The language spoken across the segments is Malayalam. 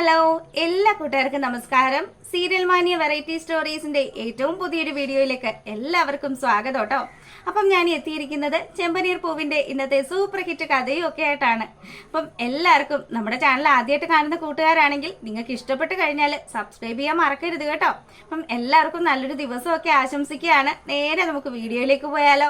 ഹലോ, എല്ലാ കൂട്ടുകാർക്കും നമസ്കാരം. സീരിയൽ മാനിയ വെറൈറ്റി സ്റ്റോറീസിന്റെ ഏറ്റവും പുതിയൊരു വീഡിയോയിലേക്ക് എല്ലാവർക്കും സ്വാഗതം കേട്ടോ. അപ്പം ഞാൻ എത്തിയിരിക്കുന്നത് ചെമ്പനീർ പൂവിന്റെ ഇന്നത്തെ സൂപ്പർ ഹിറ്റ് കഥയും ഒക്കെ ആയിട്ടാണ്. അപ്പം എല്ലാവർക്കും നമ്മുടെ ചാനൽ ആദ്യമായിട്ട് കാണുന്ന കൂട്ടുകാരാണെങ്കിൽ നിങ്ങൾക്ക് ഇഷ്ടപ്പെട്ട് കഴിഞ്ഞാൽ സബ്സ്ക്രൈബ് ചെയ്യാൻ മറക്കരുത് കേട്ടോ. അപ്പം എല്ലാവർക്കും നല്ലൊരു ദിവസമൊക്കെ ആശംസിക്കുകയാണ്. നേരെ നമുക്ക് വീഡിയോയിലേക്ക് പോയാലോ.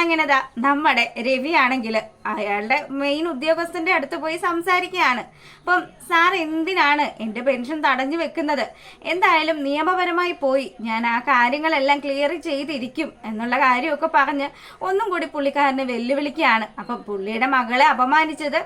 അങ്ങനെതാ നമ്മുടെ രവി ആണെങ്കിൽ അയാളുടെ മെയിൻ ഉദ്യോഗസ്ഥന്റെ അടുത്ത് പോയി സംസാരിക്കുകയാണ്. അപ്പം സാർ എന്തിനാണ് എൻ്റെ പെൻഷൻ തടഞ്ഞു വെക്കുന്നത്? എന്തായാലും നിയമപരമായി പോയി ഞാൻ ആ കാര്യങ്ങളെല്ലാം ക്ലിയർ ചെയ്തിരിക്കും എന്നുള്ള കാര്യമൊക്കെ പറഞ്ഞ് ഒന്നും കൂടി പുള്ളിക്കാരനെ വെല്ലുവിളിക്കുകയാണ്. അപ്പം പുള്ളിയുടെ മകളെ അപമാനിച്ചത്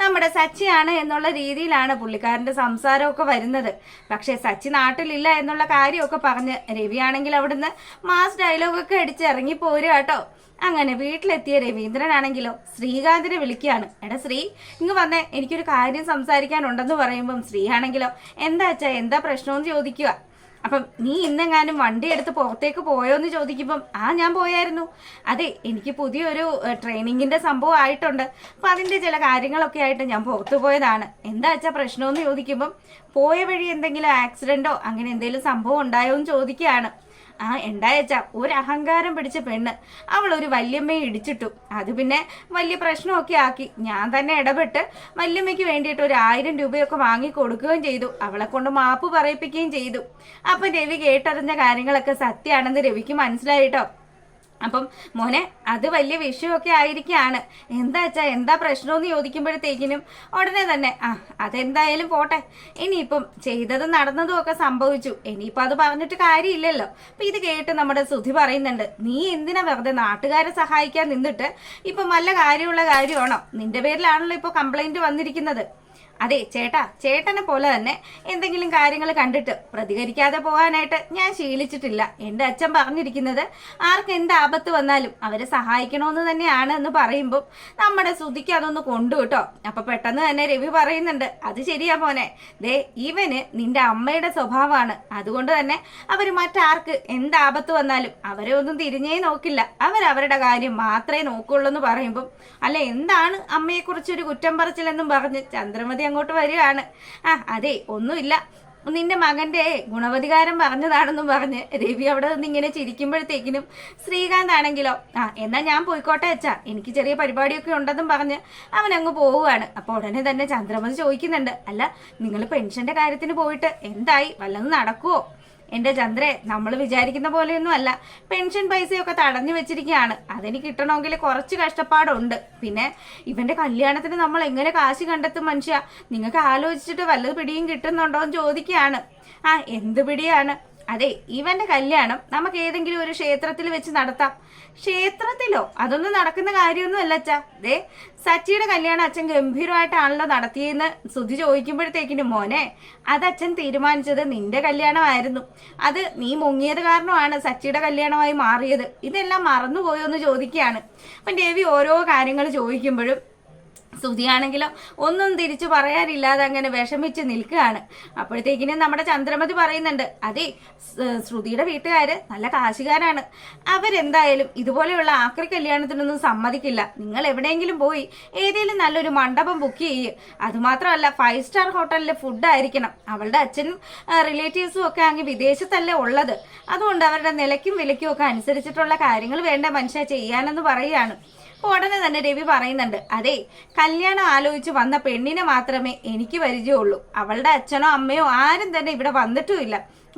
നമ്മുടെ സച്ചിയാണ് എന്നുള്ള രീതിയിലാണ് പുള്ളിക്കാരൻ്റെ സംസാരമൊക്കെ വരുന്നത്. പക്ഷേ സച്ചി നാട്ടിലില്ല എന്നുള്ള കാര്യമൊക്കെ പറഞ്ഞ് രവിയാണെങ്കിൽ അവിടുന്ന് മാസ് ഡയലോഗൊക്കെ അടിച്ച് ഇറങ്ങി പോരുക കേട്ടോ. അങ്ങനെ വീട്ടിലെത്തിയ രവീന്ദ്രനാണെങ്കിലോ ശ്രീകാന്തിനെ വിളിക്കുകയാണ്. എടാ ശ്രീ, ഇങ്ങ് വന്നേ, എനിക്കൊരു കാര്യം സംസാരിക്കാനുണ്ടെന്ന് പറയുമ്പം ശ്രീ ആണെങ്കിലോ എന്താ അച്ഛാ, എന്താ പ്രശ്നമെന്ന് ചോദിക്കുക. അപ്പം നീ ഇന്നെങ്ങാനും വണ്ടി എടുത്ത് പുറത്തേക്ക് പോയോന്ന് ചോദിക്കുമ്പം ഞാൻ പോയായിരുന്നു. അതെ, എനിക്ക് പുതിയൊരു ട്രെയിനിങ്ങിന്റെ സംഭവം ആയിട്ടുണ്ട്. അപ്പം അതിന്റെ ചില കാര്യങ്ങളൊക്കെ ആയിട്ട് ഞാൻ പുറത്തു പോയതാണ്. എന്താ അച്ഛാ പ്രശ്നമെന്ന് ചോദിക്കുമ്പം പോയ വഴി എന്തെങ്കിലും ആക്സിഡന്റോ അങ്ങനെ എന്തെങ്കിലും സംഭവം ഉണ്ടായോ എന്ന് ചോദിക്കുകയാണ്. ഉണ്ടായച്ചാ ഒരു അഹങ്കാരം പിടിച്ച പെണ്ണ്, അവൾ ഒരു വല്യമ്മയെ ഇടിച്ചിട്ടു. അത് പിന്നെ വലിയ പ്രശ്നമൊക്കെ ആക്കി. ഞാൻ തന്നെ ഇടപെട്ട് വല്യമ്മയ്ക്ക് വേണ്ടിയിട്ട് ഒരു 1000 രൂപയൊക്കെ വാങ്ങി കൊടുക്കുകയും ചെയ്തു. അവളെ കൊണ്ട് മാപ്പ് പറയിപ്പിക്കുകയും ചെയ്തു. അപ്പം രവി കേട്ടറിഞ്ഞ കാര്യങ്ങളൊക്കെ സത്യമാണെന്ന് രവിക്ക് മനസ്സിലായിട്ടോ. അപ്പം മോനെ, അത് വലിയ വിഷയമൊക്കെ ആയിരിക്കുകയാണ്. എന്താ വെച്ചാ എന്താ പ്രശ്നമെന്ന് ചോദിക്കുമ്പോഴത്തേക്കിനും ഉടനെ തന്നെ അതെന്തായാലും പോട്ടെ, ഇനിയിപ്പം ചെയ്തതും നടന്നതും ഒക്കെ സംഭവിച്ചു, ഇനിയിപ്പം അത് പറഞ്ഞിട്ട് കാര്യമില്ലല്ലോ. അപ്പം ഇത് കേട്ട് നമ്മുടെ സുധി പറയുന്നുണ്ട്, നീ എന്തിനാ വെറുതെ നാട്ടുകാരെ സഹായിക്കാൻ നിന്നിട്ട് ഇപ്പം വല്ല കാര്യമുള്ള കാര്യമാണോ? നിന്റെ പേരിലാണല്ലോ ഇപ്പോൾ കംപ്ലൈന്റ് വന്നിരിക്കുന്നത്. അതെ ചേട്ടാ, ചേട്ടനെ പോലെ തന്നെ എന്തെങ്കിലും കാര്യങ്ങൾ കണ്ടിട്ട് പ്രതികരിക്കാതെ പോകാനായിട്ട് ഞാൻ ശീലിച്ചിട്ടില്ല. എൻ്റെ അച്ഛൻ പറഞ്ഞിരിക്കുന്നത് ആർക്ക് എന്ത് ആപത്ത് വന്നാലും അവരെ സഹായിക്കണമെന്ന് തന്നെയാണ് എന്ന് പറയുമ്പോൾ നമ്മുടെ ശ്രുതിക്ക് അതൊന്ന് കൊണ്ടു കേട്ടോ. അപ്പൊ പെട്ടെന്ന് തന്നെ രവി പറയുന്നുണ്ട്, അത് ശരിയാ മോനെ, ദേ ഇവന് നിന്റെ അമ്മയുടെ സ്വഭാവമാണ്. അതുകൊണ്ട് തന്നെ അവർ മറ്റാർക്ക് എന്ത് ആപത്ത് വന്നാലും അവരെ ഒന്നും തിരിഞ്ഞേ നോക്കില്ല, അവരവരുടെ കാര്യം മാത്രമേ നോക്കുള്ളൂ എന്ന് പറയുമ്പോൾ അല്ല എന്താണ് അമ്മയെക്കുറിച്ചൊരു കുറ്റം പറച്ചിലെന്നും പറഞ്ഞ് ചന്ദ്രമതി അങ്ങോട്ട് വരികയാണ്. അതെ ഒന്നുമില്ല, നിന്റെ മകന്റെ ഗുണവധികാരം പറഞ്ഞതാണെന്നും പറഞ്ഞ് രവി അവിടെ നിന്ന് ഇങ്ങനെ ചിരിക്കുമ്പോഴത്തേക്കിനും ശ്രീകാന്ത് ആണെങ്കിലോ എന്നാ ഞാൻ പോയിക്കോട്ടെ അച്ഛാ, എനിക്ക് ചെറിയ പരിപാടിയൊക്കെ ഉണ്ടെന്നും പറഞ്ഞ് അവൻ അങ്ങ് പോവുകയാണ്. അപ്പൊ ഉടനെ തന്നെ ചന്ദ്രമതി ചോദിക്കുന്നുണ്ട്, അല്ല നിങ്ങൾ പെൻഷന്റെ കാര്യത്തിന് പോയിട്ട് എന്തായി, വല്ലതും നടക്കുവോ? എൻ്റെ ചന്ദ്രേ, നമ്മൾ വിചാരിക്കുന്ന പോലെയൊന്നും അല്ല, പെൻഷൻ പൈസയൊക്കെ തടഞ്ഞു വെച്ചിരിക്കുകയാണ്. അതിന് കിട്ടണമെങ്കിൽ കുറച്ച് കഷ്ടപ്പാടുണ്ട്. പിന്നെ ഇവന്റെ കല്യാണത്തിന് നമ്മൾ എങ്ങനെ കാശ് കണ്ടെത്തും മനുഷ്യ? നിങ്ങൾക്ക് ആലോചിച്ചിട്ട് വല്ലത് പിടിയും കിട്ടുന്നുണ്ടോ എന്ന് ചോദിക്കുകയാണ്. എന്ത് പിടിയാണ്? അതെ, ഇവന്റെ കല്യാണം നമുക്ക് ഏതെങ്കിലും ഒരു ക്ഷേത്രത്തിൽ വെച്ച് നടത്താം. ക്ഷേത്രത്തിലോ? അതൊന്നും നടക്കുന്ന കാര്യമൊന്നും അല്ല അച്ഛാ. ദേ സച്ചിയുടെ കല്യാണം അച്ഛൻ ഗംഭീരമായിട്ടാണല്ലോ നടത്തിയെന്ന് ശ്രുതി ചോദിക്കുമ്പോഴത്തേക്കിനും മോനെ, അത് അച്ഛൻ തീരുമാനിച്ചത് നിന്റെ കല്യാണമായിരുന്നു. അത് നീ മുങ്ങിയത് കാരണമാണ് സച്ചിയുടെ കല്യാണമായി മാറിയത്. ഇതെല്ലാം മറന്നുപോയോ എന്ന് ചോദിക്കുകയാണ്. അപ്പം രവി ഓരോ കാര്യങ്ങൾ ചോദിക്കുമ്പോഴും ശ്രുതിയാണെങ്കിലോ ഒന്നും തിരിച്ചു പറയാനില്ലാതെ അങ്ങനെ വിഷമിച്ച് നിൽക്കുകയാണ്. അപ്പോഴത്തേക്കിനും നമ്മുടെ ചന്ദ്രമതി പറയുന്നുണ്ട്, അതെ ശ്രുതിയുടെ വീട്ടുകാര് നല്ല കാശുകാരാണ്, അവരെന്തായാലും ഇതുപോലെയുള്ള ആക്രി കല്യാണത്തിനൊന്നും സമ്മതിക്കില്ല. നിങ്ങൾ എവിടെയെങ്കിലും പോയി ഏതെങ്കിലും നല്ലൊരു മണ്ഡപം ബുക്ക് ചെയ്യുക. അതുമാത്രമല്ല 5 സ്റ്റാർ ഹോട്ടലിലെ ഫുഡ് ആയിരിക്കണം. അവളുടെ അച്ഛനും റിലേറ്റീവ്സും ഒക്കെ അങ്ങ് വിദേശത്തല്ലേ ഉള്ളത്. അതുകൊണ്ട് അവരുടെ നിലയ്ക്കും വിലയ്ക്കും ഒക്കെ അനുസരിച്ചിട്ടുള്ള കാര്യങ്ങൾ വേണ്ട മനുഷ്യ ചെയ്യാനെന്ന് പറയുകയാണ്. അപ്പോൾ ഉടനെ തന്നെ രവി പറയുന്നുണ്ട്, അതെ കല്യാണം ആലോചിച്ച് വന്ന പെണ്ണിനെ മാത്രമേ എനിക്ക് പരിചയമുള്ളൂ. അവളുടെ അച്ഛനോ അമ്മയോ ആരും തന്നെ ഇവിടെ വന്നിട്ടുമില്ല.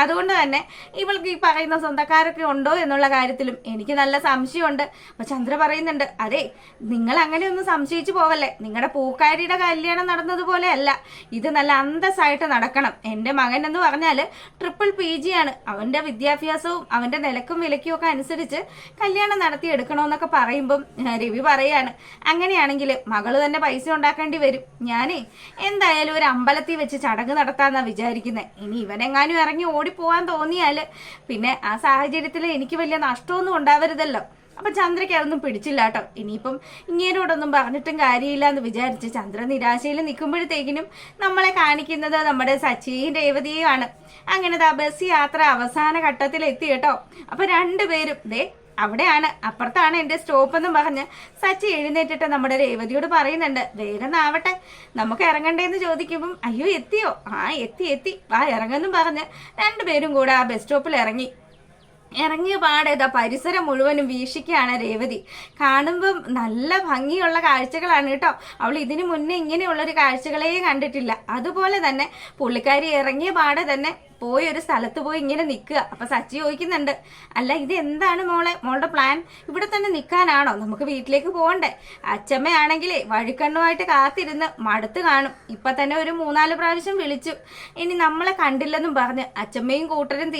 അതുകൊണ്ട് തന്നെ ഇവൾക്ക് ഈ പറയുന്ന സ്വന്തക്കാരൊക്കെ ഉണ്ടോ എന്നുള്ള കാര്യത്തിലും എനിക്ക് നല്ല സംശയമുണ്ട്. അപ്പൊ ചന്ദ്ര പറയുന്നുണ്ട്, അതെ നിങ്ങൾ അങ്ങനെ ഒന്നും സംശയിച്ചു പോവല്ലേ, നിങ്ങളുടെ പൂക്കാരിയുടെ കല്യാണം നടന്നതുപോലെ അല്ല, ഇത് നല്ല അന്തസ്സായിട്ട് നടക്കണം. എൻ്റെ മകൻ എന്ന് പറഞ്ഞാല് ട്രിപ്പിൾ PG ആണ്. അവന്റെ വിദ്യാഭ്യാസവും അവന്റെ നിലക്കും വിലക്കും ഒക്കെ അനുസരിച്ച് കല്യാണം നടത്തിയെടുക്കണമെന്നൊക്കെ പറയുമ്പം രവി പറയാണ്, അങ്ങനെയാണെങ്കിൽ മകള് തന്നെ പൈസ ഉണ്ടാക്കേണ്ടി വരും. ഞാനേ എന്തായാലും ഒരു അമ്പലത്തിൽ വെച്ച് ചടങ്ങ് നടത്താന്നാ വിചാരിക്കുന്നത്. ഇനി ഇവനെങ്ങാനും ഇറങ്ങി ഓടിപ്പോവാൻ തോന്നിയാല് പിന്നെ ആ സാഹചര്യത്തിൽ എനിക്ക് വലിയ നഷ്ടമൊന്നും ഉണ്ടാവരുതല്ലോ. അപ്പൊ ചന്ദ്രയ്ക്ക് അതൊന്നും പിടിച്ചില്ല കേട്ടോ. ഇനിയിപ്പം ഇങ്ങേരോടൊന്നും പറഞ്ഞിട്ടും കാര്യമില്ല എന്ന് വിചാരിച്ച് ചന്ദ്ര നിരാശയിൽ നിൽക്കുമ്പോഴത്തേക്കിനും നമ്മളെ കാണിക്കുന്നത് നമ്മുടെ സച്ചിയും രേവതിയും ആണ്. അങ്ങനെ ബസ് യാത്ര അവസാന ഘട്ടത്തിൽ എത്തി കേട്ടോ. അപ്പൊ രണ്ടുപേരും അവിടെയാണ്, അപ്പുറത്താണ് എൻ്റെ സ്റ്റോപ്പ് എന്നും പറഞ്ഞ് സച്ചി എഴുന്നേറ്റിട്ട് നമ്മുടെ രേവതിയോട് പറയുന്നുണ്ട്, വേഗം ആവട്ടെ, നമുക്ക് ഇറങ്ങണ്ടേന്ന് ചോദിക്കുമ്പം അയ്യോ എത്തിയോ, ആ എത്തി വാ ഇറങ്ങെന്നും പറഞ്ഞ് രണ്ടുപേരും കൂടെ ആ ബസ് സ്റ്റോപ്പിൽ ഇറങ്ങിയ പാടേതാ പരിസരം മുഴുവനും വീക്ഷിക്കുകയാണ് രേവതി. കാണുമ്പം നല്ല ഭംഗിയുള്ള കാഴ്ചകളാണ് കേട്ടോ. അവൾ ഇതിനു മുന്നേ ഇങ്ങനെയുള്ളൊരു കാഴ്ചകളെ കണ്ടിട്ടില്ല. അതുപോലെ തന്നെ പുള്ളിക്കാരി ഇറങ്ങിയ പാടെ തന്നെ പോയി ഒരു സ്ഥലത്ത് പോയി ഇങ്ങനെ നിൽക്കുക. അപ്പൊ സച്ചി ചോദിക്കുന്നുണ്ട്, അല്ല ഇത് എന്താണ് മോളുടെ പ്ലാൻ? ഇവിടെ തന്നെ നിൽക്കാനാണോ? നമുക്ക് വീട്ടിലേക്ക് പോകണ്ടേ? അച്ഛമ്മയാണെങ്കിലേ വഴിക്കണ്ണുമായിട്ട് കാത്തിരുന്ന് മടുത്ത് കാണും. ഇപ്പൊ തന്നെ ഒരു 3-4 പ്രാവശ്യം വിളിച്ചു. ഇനി നമ്മളെ കണ്ടില്ലെന്നും പറഞ്ഞ് അച്ഛമ്മയും കൂട്ടരും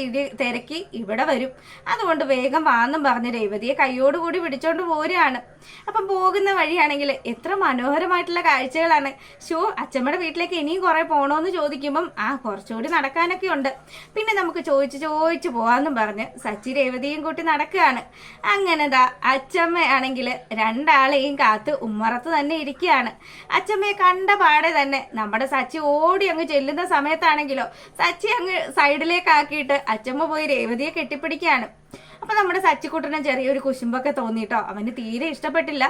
തിരക്കി ഇവിടെ വരും. അതുകൊണ്ട് വേഗം വാന്നും പറഞ്ഞ് രേവതിയെ കൈയോടുകൂടി പിടിച്ചോണ്ട് പോരുകയാണ്. അപ്പം പോകുന്ന വഴിയാണെങ്കിൽ എത്ര മനോഹരമായിട്ടുള്ള കാഴ്ചകളാണ്. അച്ഛമ്മയുടെ വീട്ടിലേക്ക് ഇനിയും കുറെ പോണോന്ന് ചോദിക്കുമ്പം കുറച്ചുകൂടി നടക്കാനൊക്കെ ഉണ്ട്, പിന്നെ നമുക്ക് ചോദിച്ചു പോവാന്നും പറഞ്ഞ് സച്ചി രേവതിയും കൂട്ടി നടക്കുകയാണ്. അങ്ങനെതാ അച്ഛമ്മയാണെങ്കിൽ രണ്ടാളെയും കാത്ത് ഉമ്മറത്ത് തന്നെ ഇരിക്കുകയാണ്. അച്ഛമ്മയെ കണ്ട പാടെ തന്നെ നമ്മുടെ സച്ചി ഓടി അങ്ങ് ചെല്ലുന്ന സമയത്താണെങ്കിലോ സച്ചി അങ്ങ് സൈഡിലേക്കാക്കിയിട്ട് അച്ഛമ്മ പോയി രേവതിയെ കെട്ടിപ്പിടിക്കുകയാണ്. അപ്പൊ നമ്മുടെ സച്ചിക്കുട്ടന് ചെറിയൊരു കുശുമ്പൊക്കെ തോന്നിട്ടോ. അവന് തീരെ ഇഷ്ടപ്പെട്ടില്ല.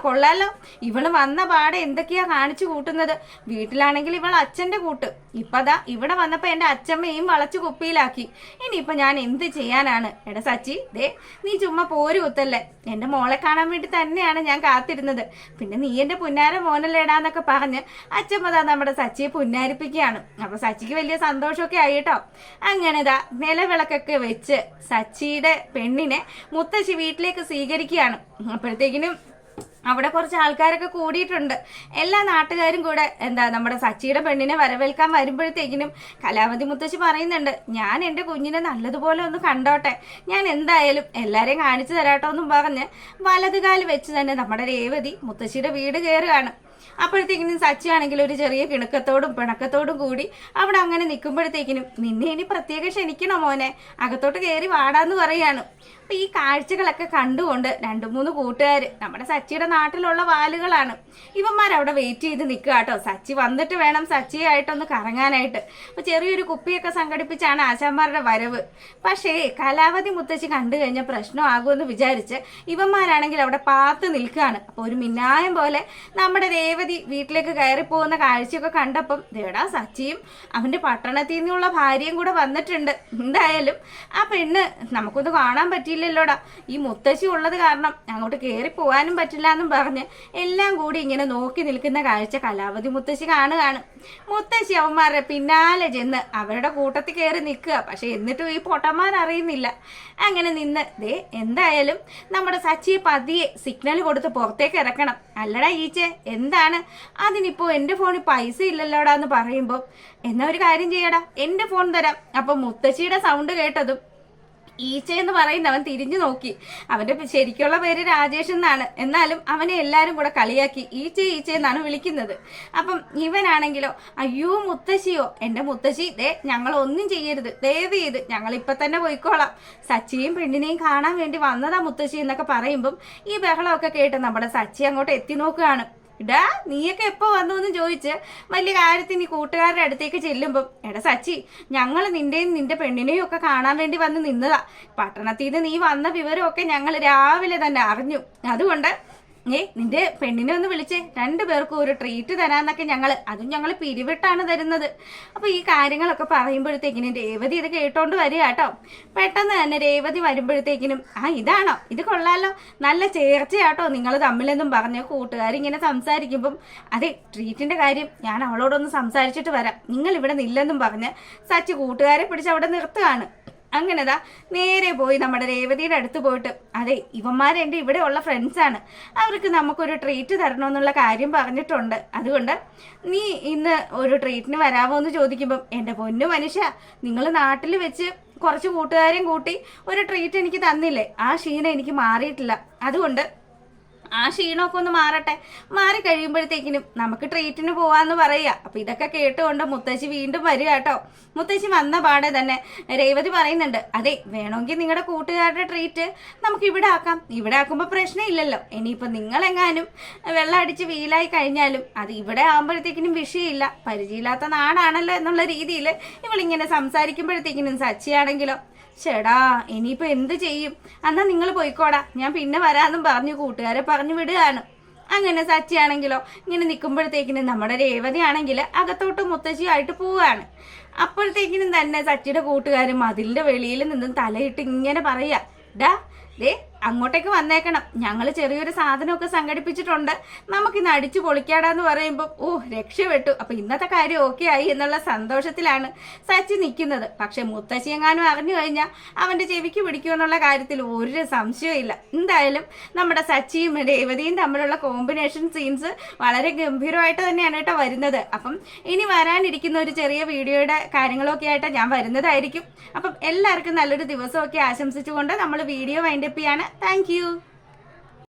കൊള്ളാലോ, ഇവള് വന്ന പാടെ എന്തൊക്കെയാ കാണിച്ചു കൂട്ടുന്നത്. വീട്ടിലാണെങ്കിൽ ഇവൾ അച്ഛന്റെ കൂട്ട്, ഇപ്പതാ ഇവിടെ വന്നപ്പോ എന്റെ അച്ഛമ്മയും വളച്ചു കുപ്പിയിലാക്കി. ഇനിയിപ്പൊ ഞാൻ എന്ത് ചെയ്യാനാണ്? എടാ സച്ചി, നീ ചുമ്മാ പോരു കുത്തല്ലേ, എന്റെ മോളെ കാണാൻ വേണ്ടി തന്നെയാണ് ഞാൻ കാത്തിരുന്നത്. പിന്നെ നീ എന്റെ പുന്നാര മോനല്ലേടാന്നൊക്കെ പറഞ്ഞ് അച്ഛമ്മതാ നമ്മുടെ സച്ചിയെ പുന്നാരിപ്പിക്കുകയാണ്. അപ്പൊ സച്ചിക്ക് വലിയ സന്തോഷമൊക്കെ ആയി കേട്ടോ. അങ്ങനെതാ നിലവിളക്കൊക്കെ വെച്ച് സച്ചിയുടെ പെണ്ണിനെ മുത്തശ്ശി വീട്ടിലേക്ക് സ്വീകരിക്കുകയാണ്. അപ്പോഴത്തേക്കിനും അവിടെ കുറച്ച് ആൾക്കാരൊക്കെ കൂടിയിട്ടുണ്ട്. എല്ലാ നാട്ടുകാരും കൂടെ നമ്മുടെ സച്ചിയുടെ പെണ്ണിനെ വരവേൽക്കാൻ വരുമ്പോഴത്തേക്കിനും കലാവതി മുത്തശ്ശി പറയുന്നുണ്ട്, ഞാൻ എൻ്റെ കുഞ്ഞിനെ നല്ലതുപോലെ ഒന്ന് കണ്ടോട്ടെ, ഞാൻ എന്തായാലും എല്ലാരെയും കാണിച്ചു തരാട്ടോ എന്നും പറഞ്ഞ് വലതുകാല് വെച്ച് തന്നെ നമ്മുടെ രേവതി മുത്തശ്ശിയുടെ വീട് കയറുകയാണ്. അപ്പോഴത്തേക്കിനും സച്ചി ആണെങ്കിൽ ഒരു ചെറിയ കിണക്കത്തോടും പിണക്കത്തോടും കൂടി അവിടെ അങ്ങനെ നിൽക്കുമ്പോഴത്തേക്കിനും, നിന്നെ ഇനി പ്രത്യേകം ക്ഷണിക്കണോ മോനെ, അകത്തോട്ട് കയറി വാടാന്ന് പറയാണ്. അപ്പൊ ഈ കാഴ്ചകളൊക്കെ കണ്ടുകൊണ്ട് 2-3 കൂട്ടുകാര് നമ്മുടെ സച്ചിയുടെ നാട്ടിലുള്ള വാലുകളാണ്, ഇവന്മാരവിടെ വെയിറ്റ് ചെയ്ത് നിൽക്കുക കേട്ടോ. സച്ചി വന്നിട്ട് വേണം സച്ചിയായിട്ടൊന്ന് കറങ്ങാനായിട്ട്. അപ്പൊ ചെറിയൊരു കുപ്പിയൊക്കെ സംഘടിപ്പിച്ചാണ് ആശാന്മാരുടെ വരവ്. പക്ഷേ കലാവതി മുത്തശ്ശി കണ്ടു കഴിഞ്ഞ പ്രശ്നമാകുമെന്ന് വിചാരിച്ച് ഇവന്മാരാണെങ്കിൽ അവിടെ പാത്ത് നിൽക്കുകയാണ്. അപ്പൊ ഒരു മിന്നായം പോലെ നമ്മുടെ രേവതി വീട്ടിലേക്ക് കയറിപ്പോകുന്ന കാഴ്ചയൊക്കെ കണ്ടപ്പം ദേടാ സച്ചിയും അവന്റെ പട്ടണത്തിൽ നിന്നുള്ള ഭാര്യയും കൂടെ വന്നിട്ടുണ്ട്. എന്തായാലും ആ പെണ്ണ് നമുക്കൊന്ന് കാണാൻ പറ്റിയില്ലല്ലോടാ, ഈ മുത്തശ്ശി ഉള്ളത് കാരണം അങ്ങോട്ട് കയറി പോകാനും പറ്റില്ല എന്നും പറഞ്ഞ് എല്ലാം കൂടി ഇങ്ങനെ നോക്കി നിൽക്കുന്ന കാഴ്ച കലാവതി മുത്തശ്ശി കാണുകയാണ്. മുത്തശ്ശി അവന്മാരുടെ പിന്നാലെ ചെന്ന് അവരുടെ കൂട്ടത്തിൽ കയറി നിൽക്കുക. പക്ഷെ എന്നിട്ടും ഈ പൊട്ടന്മാർ അറിയുന്നില്ല. അങ്ങനെ നിന്ന് എന്തായാലും നമ്മുടെ സച്ചിയെ പതിയെ സിഗ്നൽ കൊടുത്ത് പുറത്തേക്ക് ഇറക്കണം. അല്ലടാ ഈച്ചെ, എന്താണ്? അതിനിപ്പോ എൻ്റെ ഫോണിൽ പൈസ ഇല്ലല്ലോടാന്ന് പറയുമ്പോൾ, എന്നാ ഒരു കാര്യം ചെയ്യടാ, എൻ്റെ ഫോൺ തരാം. അപ്പൊ മുത്തശ്ശിയുടെ സൗണ്ട് കേട്ടതും ഈച്ച എന്ന് പറയുന്നവൻ തിരിഞ്ഞു നോക്കി. അവന്റെ ശരിക്കുള്ള പേര് രാജേഷ് എന്നാണ്, എന്നാലും അവനെ എല്ലാരും കൂടെ കളിയാക്കി ഈച്ച എന്നാണ് വിളിക്കുന്നത്. അപ്പം ഇവനാണെങ്കിലോ, അയ്യോ മുത്തശ്ശിയോ, എന്റെ മുത്തശ്ശി, ഞങ്ങൾ ഒന്നും ചെയ്യരുത്, ദയവ് ചെയ്ത് ഞങ്ങൾ ഇപ്പൊ തന്നെ പോയിക്കോളാം, സച്ചിയും പെണ്ണിനെയും കാണാൻ വേണ്ടി വന്നതാ മുത്തശ്ശി എന്നൊക്കെ പറയുമ്പം ഈ ബഹളമൊക്കെ കേട്ട് നമ്മുടെ സച്ചി അങ്ങോട്ട് എത്തി നോക്കുകയാണ്. ഇടാ നീയൊക്കെ എപ്പോ വന്നു എന്ന് ചോദിച്ച് വലിയ കാര്യത്തിന് ഈ കൂട്ടുകാരുടെ അടുത്തേക്ക് ചെല്ലുമ്പം, എടാ സച്ചി, ഞങ്ങൾ നിന്റെയും നിന്റെ പെണ്ണിനെയും ഒക്കെ കാണാൻ വേണ്ടി വന്ന് നിന്നതാ. പട്ടണത്തിൽ നിന്ന് നീ വന്ന വിവരമൊക്കെ ഞങ്ങൾ രാവിലെ തന്നെ അറിഞ്ഞു. അതുകൊണ്ട് നിന്റെ പെണ്ണിനെ ഒന്ന് വിളിച്ചേ, 2 പേർക്കും ഒരു ട്രീറ്റ് തരാന്നൊക്കെ ഞങ്ങൾ പിരിവിട്ടാണ് തരുന്നത്. അപ്പൊ ഈ കാര്യങ്ങളൊക്കെ പറയുമ്പോഴത്തേക്കിനും രേവതി ഇത് കേട്ടോണ്ട് വരിക കേട്ടോ. പെട്ടെന്ന് തന്നെ രേവതി വരുമ്പോഴത്തേക്കിനും, ഇതാണോ, ഇത് കൊള്ളാലോ, നല്ല ചേർച്ചയാട്ടോ നിങ്ങൾ തമ്മിലെന്നും പറഞ്ഞ് കൂട്ടുകാരിങ്ങനെ സംസാരിക്കുമ്പം, അതെ ട്രീറ്റിന്റെ കാര്യം ഞാൻ അവളോടൊന്ന് സംസാരിച്ചിട്ട് വരാം, നിങ്ങൾ ഇവിടെ നില്ലെന്നും പറഞ്ഞ് സച്ചി കൂട്ടുകാരെ പിടിച്ച് അവിടെ നിർത്തുകയാണ്. അങ്ങനെതാ നേരെ പോയി നമ്മുടെ രേവതിയുടെ അടുത്ത് പോയിട്ട്, അതെ ഇവന്മാരെൻ്റെ ഇവിടെ ഉള്ള ഫ്രണ്ട്സാണ്, അവർക്ക് നമുക്കൊരു ട്രീറ്റ് തരണമെന്നുള്ള കാര്യം പറഞ്ഞിട്ടുണ്ട്. അതുകൊണ്ട് നീ ഇന്ന് ഒരു ട്രീറ്റിന് വരാമോ എന്ന് ചോദിക്കുമ്പം, എൻ്റെ പൊന്നു മനുഷ്യ, നിങ്ങൾ നാട്ടിൽ വെച്ച് കുറച്ച് കൂട്ടുകാരെയും കൂട്ടി ഒരു ട്രീറ്റ് എനിക്ക് തന്നില്ലേ, ആ ക്ഷീണം എനിക്ക് മാറിയിട്ടില്ല. അതുകൊണ്ട് ആ ക്ഷീണമൊക്കെ ഒന്ന് മാറി കഴിയുമ്പോഴത്തേക്കിനും നമുക്ക് ട്രീറ്റിന് പോവാന്ന് പറയുക. അപ്പൊ ഇതൊക്കെ കേട്ടുകൊണ്ട് മുത്തശ്ശി വീണ്ടും വരിക കേട്ടോ. മുത്തശ്ശി വന്ന പാടെ തന്നെ രേവതി പറയുന്നുണ്ട്, അതെ വേണമെങ്കിൽ നിങ്ങളുടെ കൂട്ടുകാരുടെ ട്രീറ്റ് നമുക്ക് ഇവിടെ ആക്കാം, ഇവിടെ ആക്കുമ്പോൾ പ്രശ്നമില്ലല്ലോ. ഇനിയിപ്പോൾ നിങ്ങളെങ്ങാനും വെള്ളം അടിച്ച് വീലായി കഴിഞ്ഞാലും അത് ഇവിടെ ആകുമ്പോഴത്തേക്കിനും വിഷയമില്ല, പരിചയമില്ലാത്ത നാടാണല്ലോ എന്നുള്ള രീതിയിൽ ഇവളിങ്ങനെ സംസാരിക്കുമ്പോഴത്തേക്കിനും സച്ചിയാണെങ്കിലോ, ചേടാ ഇനിയിപ്പോ എന്ത് ചെയ്യും? എന്നാ നിങ്ങൾ പോയിക്കോടാ, ഞാൻ പിന്നെ വരാന്നും പറഞ്ഞു കൂട്ടുകാരെ പറഞ്ഞു വിടുകയാണ്. അങ്ങനെ സച്ചിയാണെങ്കിലോ ഇങ്ങനെ നിൽക്കുമ്പോഴത്തേക്കിനും നമ്മുടെ രേവതി ആണെങ്കിൽ അകത്തോട്ട് മുത്തശ്ശിയായിട്ട് പോവുകയാണ്. അപ്പോഴത്തേക്കിനും തന്നെ സച്ചിയുടെ കൂട്ടുകാരും മതിലിന്റെ വെളിയിൽ നിന്നും തലയിട്ട് ഇങ്ങനെ പറയാ, ഡാ ദേ അങ്ങോട്ടേക്ക് വന്നേക്കണം, ഞങ്ങൾ ചെറിയൊരു സാധനമൊക്കെ സംഘടിപ്പിച്ചിട്ടുണ്ട്, നമുക്കിന്ന് അടിച്ചു പൊളിക്കാടാന്ന് പറയുമ്പോൾ രക്ഷപ്പെട്ടു. അപ്പൊ ഇന്നത്തെ കാര്യം ഓക്കെ ആയി എന്നുള്ള സന്തോഷത്തിലാണ് സച്ചി നിൽക്കുന്നത്. പക്ഷെ മുത്തശ്ശി എങ്ങാനും അറിഞ്ഞു കഴിഞ്ഞാൽ അവന്റെ ചെവിക്ക് പിടിക്കുമെന്നുള്ള കാര്യത്തിൽ ഒരു സംശയവും ഇല്ല. എന്തായാലും നമ്മുടെ സച്ചിയും രേവതിയും തമ്മിലുള്ള കോമ്പിനേഷൻ സീൻസ് വളരെ ഗംഭീരമായിട്ട് തന്നെയാണ് കേട്ടോ വരുന്നത്. അപ്പം ഇനി വരാനിരിക്കുന്ന ഒരു ചെറിയ വീഡിയോയുടെ കാര്യങ്ങളൊക്കെ ആയിട്ട് ഞാൻ വരുന്നതായിരിക്കും. അപ്പം എല്ലാവർക്കും നല്ലൊരു ദിവസമൊക്കെ ആശംസിച്ചുകൊണ്ട് നമ്മൾ വീഡിയോ വൈൻഡപ്പ് ചെയ്യാണ്. Thank you.